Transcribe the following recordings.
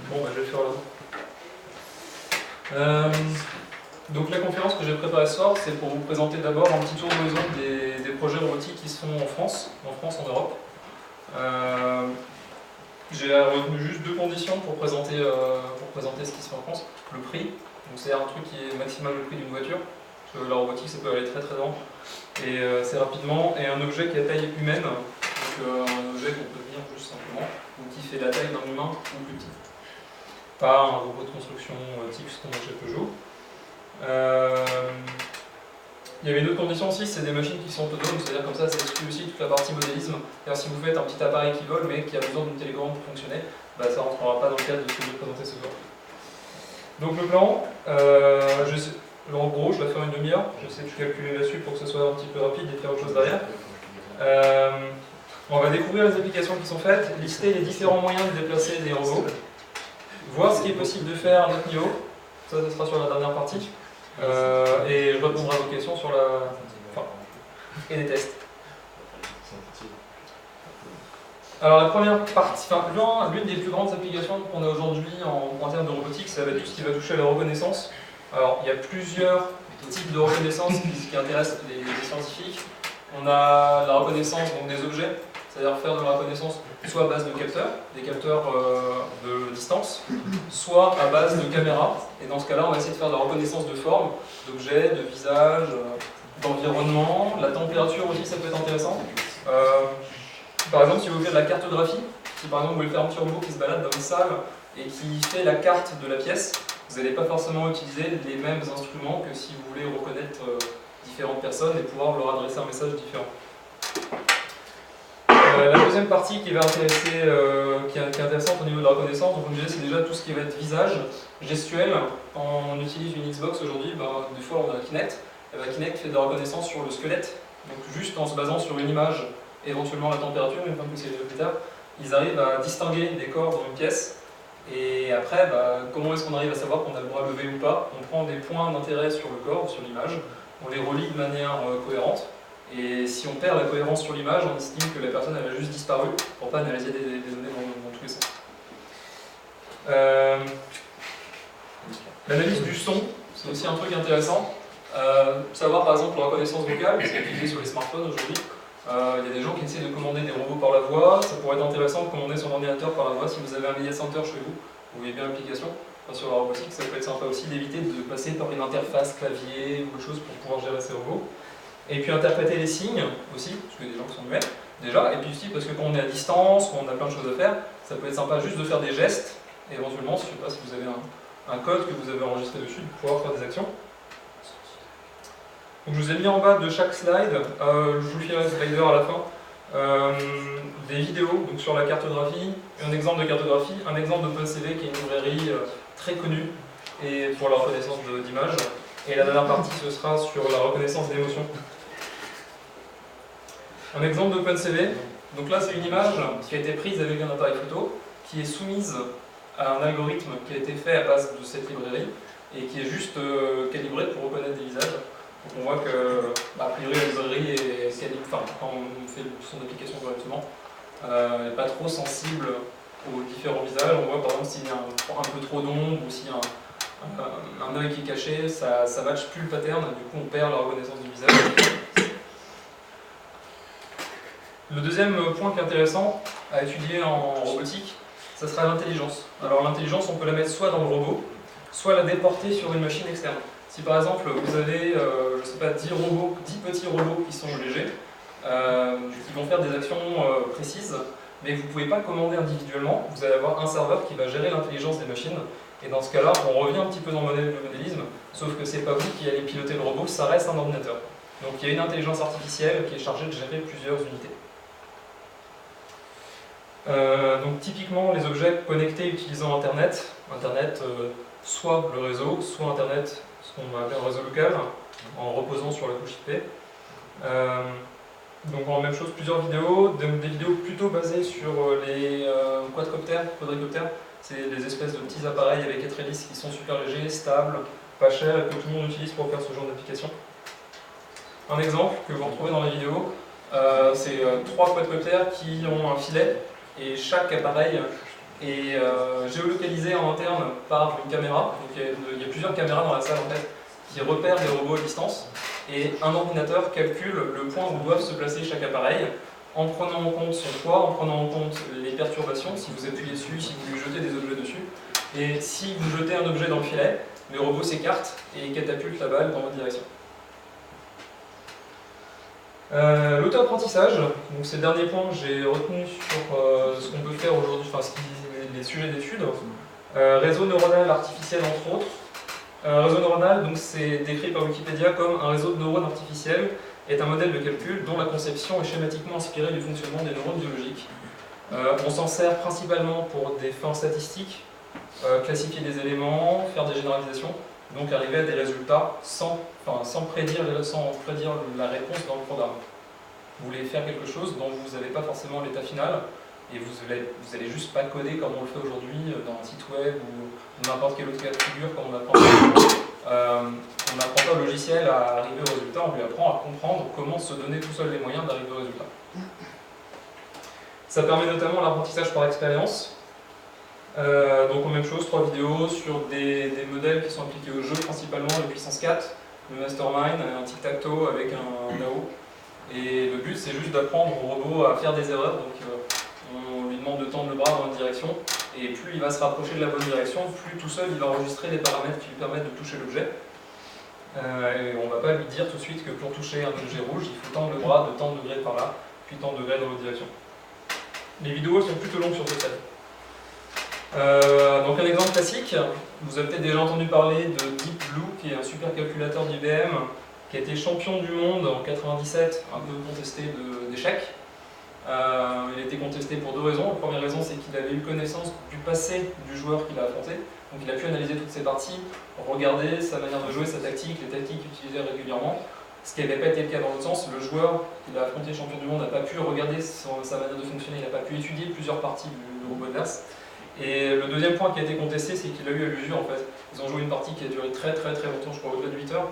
Bon, bah, je vais le faire là. Donc la conférence que j'ai préparée ce soir, c'est pour vous présenter d'abord un petit tour d'horizon des projets robotiques qui se font en France, en Europe. J'ai retenu juste deux conditions pour présenter ce qui se fait en France. Le prix, donc c'est un truc qui est maximal le prix d'une voiture, parce que la robotique ça peut aller très très loin, et c'est rapidement, et un objet qui est à taille humaine, donc un objet qu'on peut tenir juste simplement, ou qui fait la taille d'un humain ou plus petit. Pas un robot de construction type ce qu'on a chez Peugeot. Il y avait une autre condition aussi, c'est des machines qui sont autonomes, c'est-à-dire comme ça exclut aussi toute la partie modélisme. C'est-à-dire si vous faites un petit appareil qui vole mais qui a besoin d'une télécommande pour fonctionner, bah, ça ne rentrera pas dans le cadre de ce que je vais présenter ce soir. Donc le plan, en gros je vais faire une demi-heure, j'essaie de calculer là-dessus pour que ce soit un petit peu rapide et faire autre chose derrière. On va découvrir les applications qui sont faites, lister les différents moyens de déplacer des robots, voir ce qui est possible de faire à notre niveau, ça sera sur la dernière partie. Et je répondrai à vos questions sur et des tests. Alors la première partie, l'une des plus grandes applications qu'on a aujourd'hui en termes de robotique, ça va être tout ce qui va toucher à la reconnaissance. Alors il y a plusieurs types de reconnaissance qui intéressent les scientifiques. On a la reconnaissance donc, des objets, c'est-à-dire faire de la reconnaissance soit à base de capteurs, des capteurs de distance, soit à base de caméras. Et dans ce cas-là, on va essayer de faire de la reconnaissance de forme, d'objets, de visage, d'environnement. La température aussi, ça peut être intéressant. Par exemple, si vous faites de la cartographie, si par exemple vous voulez faire un petit robot qui se balade dans une salle et qui fait la carte de la pièce, vous n'allez pas forcément utiliser les mêmes instruments que si vous voulez reconnaître différentes personnes et pouvoir leur adresser un message différent. La deuxième partie qui va intéresser, qui est intéressante au niveau de la reconnaissance, donc comme je disais, c'est déjà tout ce qui va être visage, gestuel. Quand on utilise une Xbox aujourd'hui, des fois on a Kinect, et Kinect fait de la reconnaissance sur le squelette, donc juste en se basant sur une image, éventuellement la température, une fois que c'est les critères, ils arrivent à distinguer des corps dans une pièce. Et après, comment est-ce qu'on arrive à savoir qu'on a le bras levé ou pas? On prend des points d'intérêt sur le corps, sur l'image, on les relie de manière cohérente. Et si on perd la cohérence sur l'image, on estime que la personne elle a juste disparu pour pas analyser des données dans tous les sens. L'analyse du son, c'est aussi un truc intéressant. Savoir par exemple la reconnaissance vocale, c'est utilisé sur les smartphones aujourd'hui. Il y a des gens qui essaient de commander des robots par la voix. Ça pourrait être intéressant de commander son ordinateur par la voix si vous avez un media center chez vous. Vous voyez bien l'application. Sur la robotique, ça peut être sympa aussi d'éviter de passer par une interface clavier ou autre chose pour pouvoir gérer ces robots. Et puis interpréter les signes aussi, parce qu'il y a des gens qui sont muets déjà, et puis aussi parce que quand on est à distance, quand on a plein de choses à faire, ça peut être sympa juste de faire des gestes, et éventuellement, je ne sais pas si vous avez un code que vous avez enregistré dessus, de pouvoir faire des actions. Donc je vous ai mis en bas de chaque slide, je vous filerai le slider à la fin, des vidéos donc sur la cartographie, un exemple de cartographie, un exemple d'OpenCV qui est une librairie très connue et pour la reconnaissance d'images. Et la dernière partie, ce sera sur la reconnaissance d'émotions. Un exemple d'OpenCV. Donc là, c'est une image qui a été prise avec un appareil photo, qui est soumise à un algorithme qui a été fait à base de cette librairie et qui est juste calibré pour reconnaître des visages. Donc on voit que, a priori, la librairie est calibrée, quand on fait son application correctement, n'est pas trop sensible aux différents visages. On voit par exemple s'il y a un peu trop d'ombre ou s'il y a un œil qui est caché, ça ne matche plus le pattern, du coup on perd la reconnaissance du visage. Le deuxième point qui est intéressant à étudier en robotique, ça sera l'intelligence. Alors l'intelligence, on peut la mettre soit dans le robot, soit la déporter sur une machine externe. Si par exemple vous avez, je sais pas, 10 petits robots qui sont légers, qui vont faire des actions précises, mais que vous ne pouvez pas commander individuellement, vous allez avoir un serveur qui va gérer l'intelligence des machines. Et dans ce cas-là, on revient un petit peu dans le modélisme, sauf que c'est pas vous qui allez piloter le robot, ça reste un ordinateur. Donc il y a une intelligence artificielle qui est chargée de gérer plusieurs unités. Donc typiquement, les objets connectés utilisant Internet, soit le réseau, soit Internet, ce qu'on appelle un réseau local, en reposant sur la couche IP. Donc en même chose, plusieurs vidéos, des vidéos plutôt basées sur les quadricoptères. C'est des espèces de petits appareils avec 4 hélices qui sont super légers, stables, pas chers et que tout le monde utilise pour faire ce genre d'application. Un exemple que vous retrouvez dans la vidéo, c'est 3 quadricoptères qui ont un filet et chaque appareil est géolocalisé en interne par une caméra. Donc il y a plusieurs caméras dans la salle en fait, qui repèrent les robots à distance, et un ordinateur calcule le point où doivent se placer chaque appareil, en prenant en compte son poids, en prenant en compte les perturbations, si vous appuyez dessus, si vous lui jetez des objets dessus. Et si vous jetez un objet dans le filet, le robot s'écarte et catapulte la balle dans votre direction. L'auto-apprentissage, donc c'est le dernier point que j'ai retenu sur ce qu'on peut faire aujourd'hui, enfin les sujets d'études. Réseau neuronal artificiel entre autres. Réseau neuronal, donc c'est décrit par Wikipédia comme un réseau de neurones artificiels, est un modèle de calcul dont la conception est schématiquement inspirée du fonctionnement des neurones biologiques. On s'en sert principalement pour des fins statistiques, classifier des éléments, faire des généralisations, donc arriver à des résultats sans prédire la réponse dans le programme. Vous voulez faire quelque chose dont vous n'avez pas forcément l'état final, et vous allez juste pas coder comme on le fait aujourd'hui dans un site web ou n'importe quel autre cas de figure comme on apprend. On n'apprend pas au logiciel à arriver au résultat, on lui apprend à comprendre comment se donner tout seul les moyens d'arriver au résultat. Ça permet notamment l'apprentissage par expérience. Donc même chose, 3 vidéos sur des modèles qui sont appliqués au jeu principalement, le puissance 4, le mastermind, un tic-tac-toe avec un NAO. Et le but c'est juste d'apprendre au robot à faire des erreurs, donc on lui demande de tendre le bras dans une direction, et plus il va se rapprocher de la bonne direction, plus tout seul il va enregistrer les paramètres qui lui permettent de toucher l'objet. Et on ne va pas lui dire tout de suite que pour toucher un objet rouge, il faut tendre le bras de tant de degrés par là, puis tant de degrés dans l'autre direction. Les vidéos sont plutôt longues sur ce stade. Donc un exemple classique, vous avez peut-être déjà entendu parler de Deep Blue, qui est un supercalculateur d'IBM, qui a été champion du monde en 97, un peu contesté d'échecs. Il a été contesté pour 2 raisons. La première raison, c'est qu'il avait eu connaissance du passé du joueur qu'il a affronté. Donc il a pu analyser toutes ses parties, regarder sa manière de jouer, sa tactique, les tactiques utilisées régulièrement. Ce qui n'avait pas été le cas dans l'autre sens, le joueur qu'il a affronté champion du monde n'a pas pu regarder sa manière de fonctionner, il n'a pas pu étudier plusieurs parties du robot adverse. Et le deuxième point qui a été contesté, c'est qu'il a eu à l'usure en fait. Ils ont joué une partie qui a duré très longtemps, je crois au-delà de 8 heures,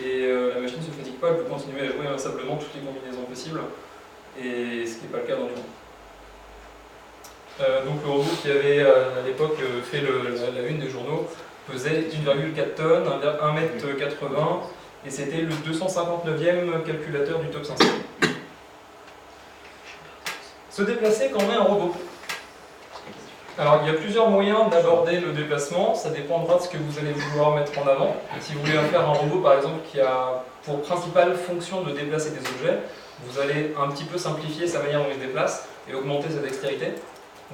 et la machine ne se fatigue pas, elle peut continuer à jouer inlassablement toutes les combinaisons possibles, et ce qui n'est pas le cas dans le monde. Donc le robot qui avait à l'époque fait la une des journaux pesait 1,4 tonnes, 1,80 m, et c'était le 259e calculateur du top 500. Se déplacer quand on est un robot. Alors il y a plusieurs moyens d'aborder le déplacement, ça dépendra de ce que vous allez vouloir mettre en avant. Si vous voulez faire un robot par exemple qui a pour principale fonction de déplacer des objets, vous allez un petit peu simplifier sa manière dont il se déplace et augmenter sa dextérité.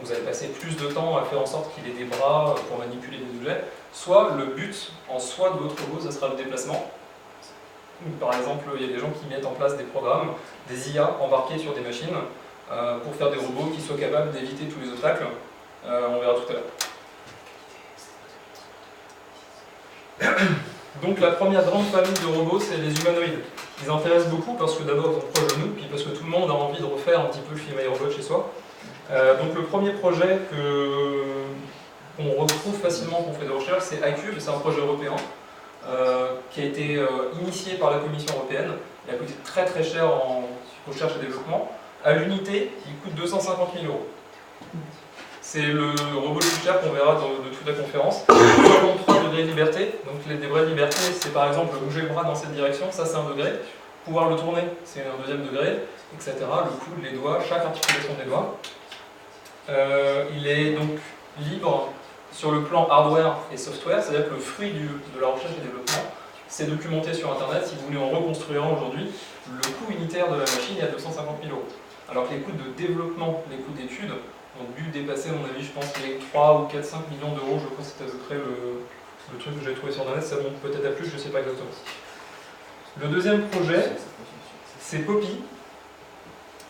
Vous allez passer plus de temps à faire en sorte qu'il ait des bras pour manipuler des objets. Soit le but en soi de votre robot, ça sera le déplacement. Par exemple, il y a des gens qui mettent en place des programmes, des IA embarqués sur des machines pour faire des robots qui soient capables d'éviter tous les obstacles. On verra tout à l'heure. Donc la première grande famille de robots, c'est les humanoïdes. Ils intéressent beaucoup parce que d'abord ils sont proches de nous, puis parce que tout le monde a envie de refaire un petit peu le film iRobot chez soi. Donc le premier projet qu'on retrouve facilement quand on fait des recherches, c'est iCube, c'est un projet européen qui a été initié par la Commission européenne. Il a coûté très cher en recherche et développement. À l'unité, il coûte 250 000 €. C'est le robot le plus cher qu'on verra de toute la conférence. 53 degrés de liberté. Donc les degrés de liberté, c'est par exemple bouger le bras dans cette direction, ça c'est un degré. Pouvoir le tourner, c'est un deuxième degré, etc. Le coude, les doigts, chaque articulation des doigts. Il est donc libre sur le plan hardware et software, c'est-à-dire que le fruit de la recherche et développement, c'est documenté sur Internet. Si vous voulez en reconstruire un aujourd'hui, le coût unitaire de la machine est à 250 000 €. Alors que les coûts de développement, les coûts d'études, ont dû dépasser, à mon avis, je pense, les 3 ou 4-5 millions d'euros. Je crois que c'était à peu près le truc que j'ai trouvé sur Internet. Ça monte peut-être à plus, je ne sais pas exactement. Le deuxième projet, c'est Poppy,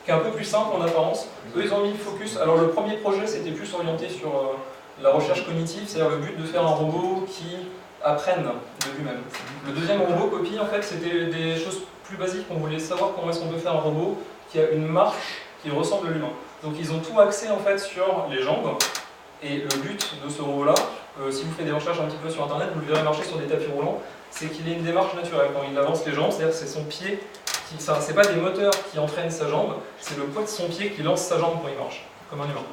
qui est un peu plus simple en apparence. Eux, ils ont mis le focus. Alors, le premier projet, c'était plus orienté sur la recherche cognitive, c'est-à-dire le but de faire un robot qui apprenne de lui-même. Le deuxième robot, Poppy, en fait, c'était des choses plus basiques. On voulait savoir comment est-ce qu'on peut faire un robot qui a une marche qui ressemble à l'humain. Donc ils ont tout axé en fait sur les jambes, et le but de ce robot-là, si vous faites des recherches un petit peu sur Internet, vous le verrez marcher sur des tapis roulants, c'est qu'il ait une démarche naturelle. Quand il avance les jambes, c'est-à-dire que c'est son pied, c'est pas des moteurs qui entraînent sa jambe, c'est le poids de son pied qui lance sa jambe quand il marche, comme un humain.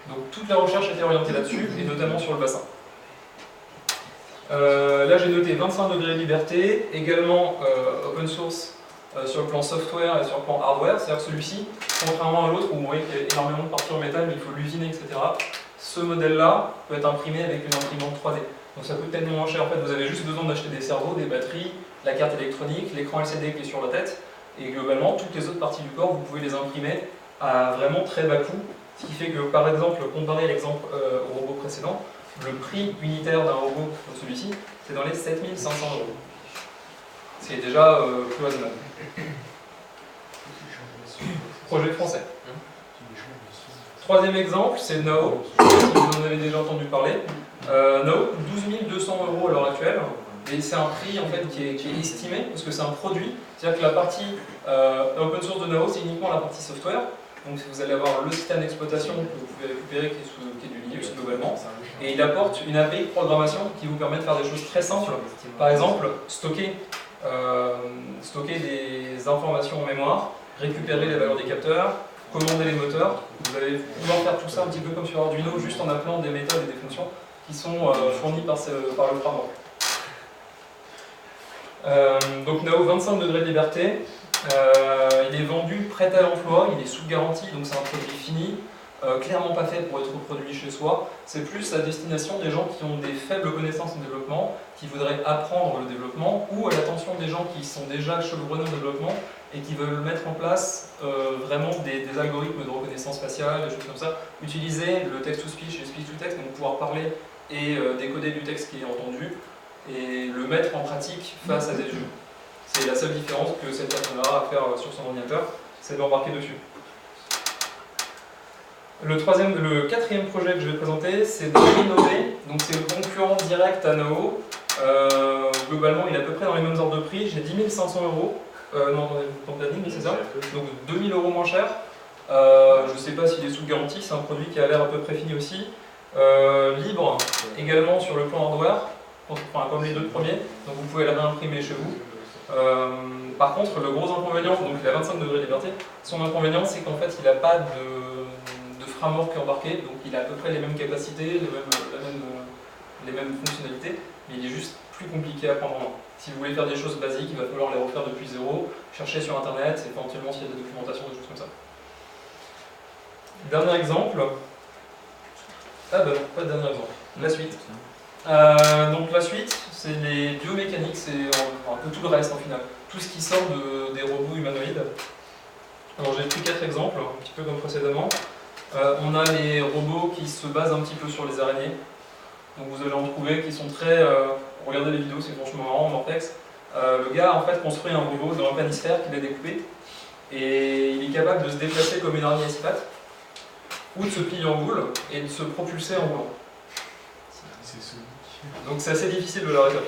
Donc toute la recherche était orientée là-dessus, et notamment sur le bassin. Là j'ai noté 25 degrés de liberté, également open source sur le plan software et sur le plan hardware, c'est-à-dire que celui-ci, contrairement à l'autre où vous voyez qu'il y a énormément de parties en métal, mais il faut l'usiner, etc., ce modèle-là peut être imprimé avec une imprimante 3D. Donc ça coûte tellement moins cher, en fait vous avez juste besoin d'acheter des cerveaux, des batteries, la carte électronique, l'écran LCD qui est sur la tête, et globalement toutes les autres parties du corps, vous pouvez les imprimer à vraiment très bas coût, ce qui fait que par exemple, comparé à l'exemple au robot précédent, le prix unitaire d'un robot comme celui-ci, c'est dans les 7500 €. C'est déjà plus raisonnable. Projet français. Troisième exemple, c'est Nao. Vous en avez déjà entendu parler. Nao, 12 200 € à l'heure actuelle. Et c'est un prix en fait, qui est estimé parce que c'est un produit. C'est-à-dire que la partie open source de Nao, c'est uniquement la partie software. Donc vous allez avoir le système d'exploitation que vous pouvez récupérer qui est du Linux globalement. Et il apporte une API de programmation qui vous permet de faire des choses très simples. Par exemple, stocker des informations en mémoire, récupérer les valeurs des capteurs, commander les moteurs. Vous allez pouvoir faire tout ça un petit peu comme sur Arduino, juste en appelant des méthodes et des fonctions qui sont fournies par le framework. Donc Nao, 25 degrés de liberté. Il est vendu prêt à l'emploi, il est sous garantie, donc c'est un produit fini, clairement pas fait pour être reproduit chez soi. C'est plus à destination des gens qui ont des faibles connaissances en développement, qui voudraient apprendre le développement, ou à l'attention des gens qui sont déjà chevronnés en développement et qui veulent mettre en place vraiment des algorithmes de reconnaissance faciale, des choses comme ça. Utiliser le text-to-speech et le speech-to-text, donc pouvoir parler et décoder du texte qui est entendu, et le mettre en pratique face à des jeux. C'est la seule différence que cette personne-là a à faire sur son ordinateur, c'est de l'embarquer dessus. Le quatrième projet que je vais présenter, c'est Innové. Donc c'est le concurrent direct à Nao. Globalement, il est à peu près dans les mêmes ordres de prix. J'ai 10 500 €. Non, mais c'est ça. Donc 2 000 € moins cher. Je ne sais pas s'il est sous garantie, c'est un produit qui a l'air à peu près fini aussi. Libre également sur le plan hardware, enfin, comme les deux premiers. Donc vous pouvez le réimprimer chez vous. Par contre, le gros inconvénient, donc il a 25 degrés de liberté, son inconvénient c'est qu'en fait il n'a pas de framework embarqué, donc il a à peu près les mêmes capacités, les mêmes fonctionnalités, mais il est juste plus compliqué à prendre en main. Si vous voulez faire des choses basiques, il va falloir les refaire depuis zéro, chercher sur internet, éventuellement s'il y a des documentations, des choses comme ça. Dernier exemple. Ah bah non, pas de dernier exemple. La suite. Donc la suite, c'est les biomécaniques, c'est un peu tout le reste en final. Tout ce qui sort des robots humanoïdes. Alors j'ai pris 4 exemples, un petit peu comme précédemment. On a les robots qui se basent un petit peu sur les araignées. Donc vous allez en trouver qui sont très... regardez les vidéos, c'est franchement marrant, Mortex. Le gars en fait construit un robot dans un planisphère qu'il a découpé. Et il est capable de se déplacer comme une araignée à 6 pattes, ou de se plier en boule et de se propulser en roulant. Donc c'est assez difficile de l'arrêter.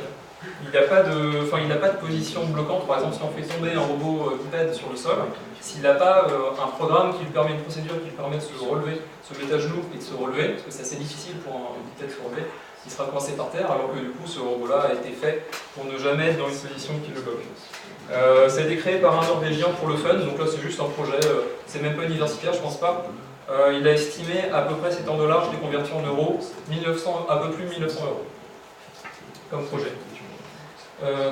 Il n'a pas de position bloquante. Par exemple, si on fait tomber un robot bipède sur le sol, s'il n'a pas un programme qui lui permet, une procédure qui lui permet de se relever, se mettre à genoux et de se relever, parce que c'est assez difficile pour un bipède de se relever, il sera coincé par terre, alors que du coup ce robot-là a été fait pour ne jamais être dans une position qui le bloque. Ça a été créé par un Norvégien pour le fun, donc là c'est juste un projet, c'est même pas universitaire, je pense pas. Il a estimé à peu près, c'est en dollars, je l'ai converti en euros, un peu plus de 1900 € comme projet.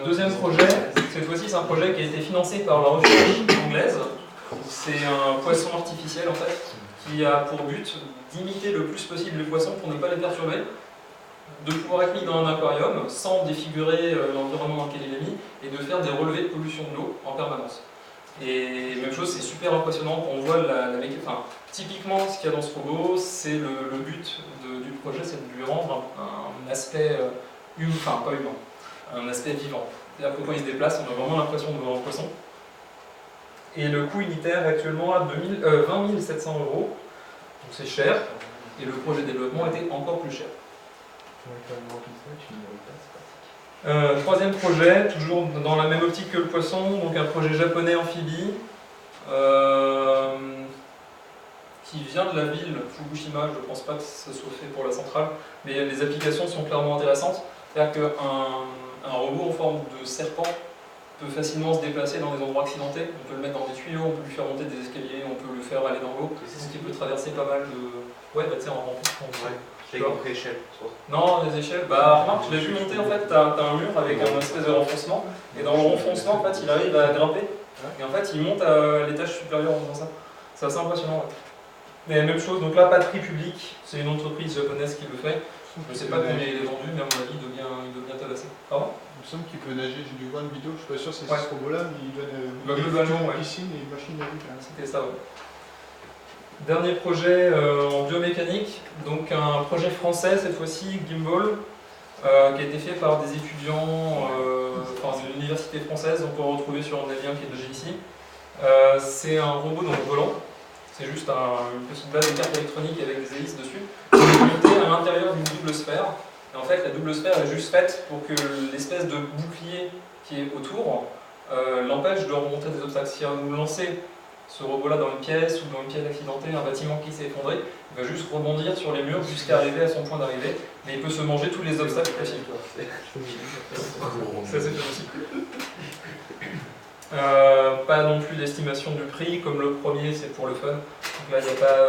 Deuxième projet, cette fois-ci c'est un projet qui a été financé par la recherche anglaise. C'est un poisson artificiel en fait, qui a pour but d'imiter le plus possible les poissons pour ne pas les perturber, de pouvoir être mis dans un aquarium sans défigurer l'environnement dans lequel il est mis, et de faire des relevés de pollution de l'eau en permanence. Et même chose, c'est super impressionnant quand on voit typiquement ce qu'il y a dans ce robot, c'est le but du projet, c'est de lui rendre un aspect pas humain, un aspect vivant. C'est-à-dire que quand il se déplace, on a vraiment l'impression de voir un poisson. Et le coût unitaire est actuellement à 20 700 €, donc c'est cher, et le projet de développement était encore plus cher. Troisième projet, toujours dans la même optique que le poisson, donc un projet japonais amphibie qui vient de la ville Fukushima. Je ne pense pas que ce soit fait pour la centrale, mais les applications sont clairement intéressantes. C'est-à-dire qu'un robot en forme de serpent peut facilement se déplacer dans des endroits accidentés. On peut le mettre dans des tuyaux, on peut lui faire monter des escaliers, on peut le faire aller dans l'eau. Donc il peut traverser pas mal de... Ouais, bah tu sais, en rampant. J'ai compris échelle. Non, les échelles, bah remarque, je l'ai vu monter en fait, t'as un mur avec un espèce de renfoncement, et dans le renfoncement, en fait, il arrive à grimper, et en fait, il monte à l'étage supérieur en faisant ça. C'est assez impressionnant, ouais. Mais même chose, donc là, pas de prix public, c'est une entreprise japonaise qui le fait. Je sais pas combien il est vendu, mais à mon avis, il doit bien tabasser. Pardon ? Il me semble qu'il peut nager, j'ai dû voir une vidéo, je suis pas sûr si c'est Ouais. ce robot-là, mais il donne globalement, ouais. une piscine et une machine à vivre. C'était ça, ouais. Dernier projet en biomécanique, donc un projet français cette fois-ci, Gimbal, qui a été fait par des étudiants de l'université française, on peut le retrouver sur un lien qui est de ici. C'est un robot dans le volant, c'est juste une petite base de carte électronique avec des hélices dessus, qui est montée à l'intérieur d'une double sphère. Et en fait, la double sphère est juste faite pour que l'espèce de bouclier qui est autour l'empêche de remonter des obstacles. Si vous lancez ce robot-là dans une pièce ou dans une pièce accidentée, un bâtiment qui s'est effondré, il va juste rebondir sur les murs jusqu'à arriver à son point d'arrivée, mais il peut se manger tous les obstacles possibles. Ça c'est possible. Pas non plus d'estimation du prix, comme le premier c'est pour le fun. Donc là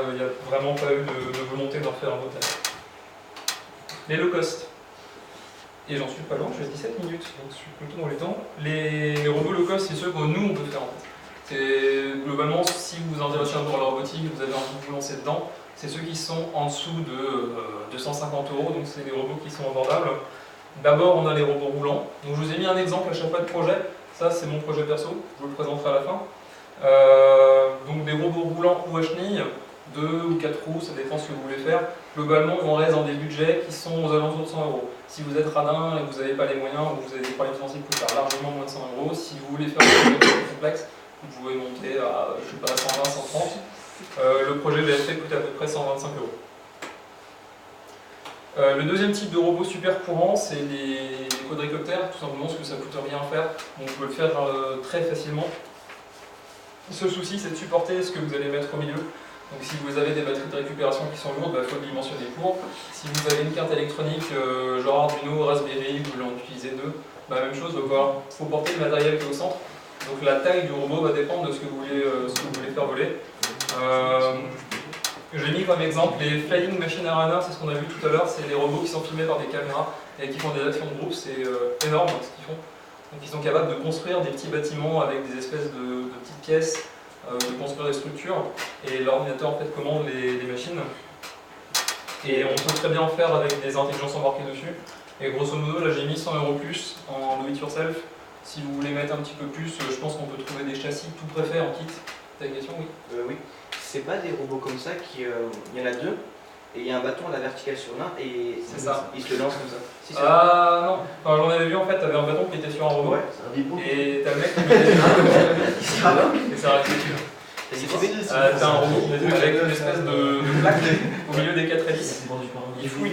il n'y a vraiment pas eu de volonté d'en faire un autre. Les low cost. Et j'en suis pas loin, je suis à 17 minutes, donc je suis plutôt dans les temps. Les robots low cost, c'est ceux que nous on peut faire en fait. Globalement, si vous vous intéressez un peu à la robotique, vous avez envie de vous lancer dedans, c'est ceux qui sont en dessous de 250 €, donc c'est des robots qui sont abordables. D'abord, on a les robots roulants. Donc, je vous ai mis un exemple à chaque fois de projet. Ça, c'est mon projet perso, je vous le présenterai à la fin. Donc, des robots roulants ou à chenilles, 2 ou 4 roues, ça dépend ce que vous voulez faire. Globalement, on reste dans des budgets qui sont aux alentours de 100 €. Si vous êtes radin et que vous n'avez pas les moyens ou que vous avez des problèmes financiers, vous pouvez faire largement moins de 100 €. Si vous voulez faire un projet plus complexe, vous pouvez monter à, je sais pas, 120, 130. Le projet VFT coûte à peu près 125 €. Le deuxième type de robot super courant, c'est les quadricoptères, tout simplement parce que ça ne coûte rien à faire, donc vous pouvez le faire très facilement. Le seul souci, c'est de supporter ce que vous allez mettre au milieu. Donc si vous avez des batteries de récupération qui sont lourdes, il faut le dimensionner pour. Si vous avez une carte électronique genre Arduino, Raspberry, vous voulez en utiliser deux, même chose, il faut porter le matériel qui est au centre. Donc la taille du robot va dépendre de ce que vous voulez faire voler. J'ai mis comme exemple les Flying Machine Arena, c'est ce qu'on a vu tout à l'heure, c'est les robots qui sont filmés par des caméras et qui font des actions de groupe, c'est énorme ce qu'ils font. Donc ils sont capables de construire des petits bâtiments avec des espèces de petites pièces, de construire des structures, et l'ordinateur en fait commande les machines. Et on peut très bien en faire avec des intelligences embarquées dessus. Et grosso modo, là j'ai mis 100 € plus en do it yourself. Si vous voulez mettre un petit peu plus, je pense qu'on peut trouver des châssis tout préfaits en kit. T'as une question, oui? Oui. C'est pas des robots comme ça qui. Il y en a deux, et il y a un bâton à la verticale sur l'un, et c'est ça. Ils se le lancent comme ça. Si, non. Enfin, j'en avais vu en fait, t'avais un bâton qui était sur un robot. Ouais, c'est un bibou. Et t'as le mec qui mettait et ça arrête dessus. T'as un robot avec une espèce de plaque au milieu des 4 hélices. Il fouille.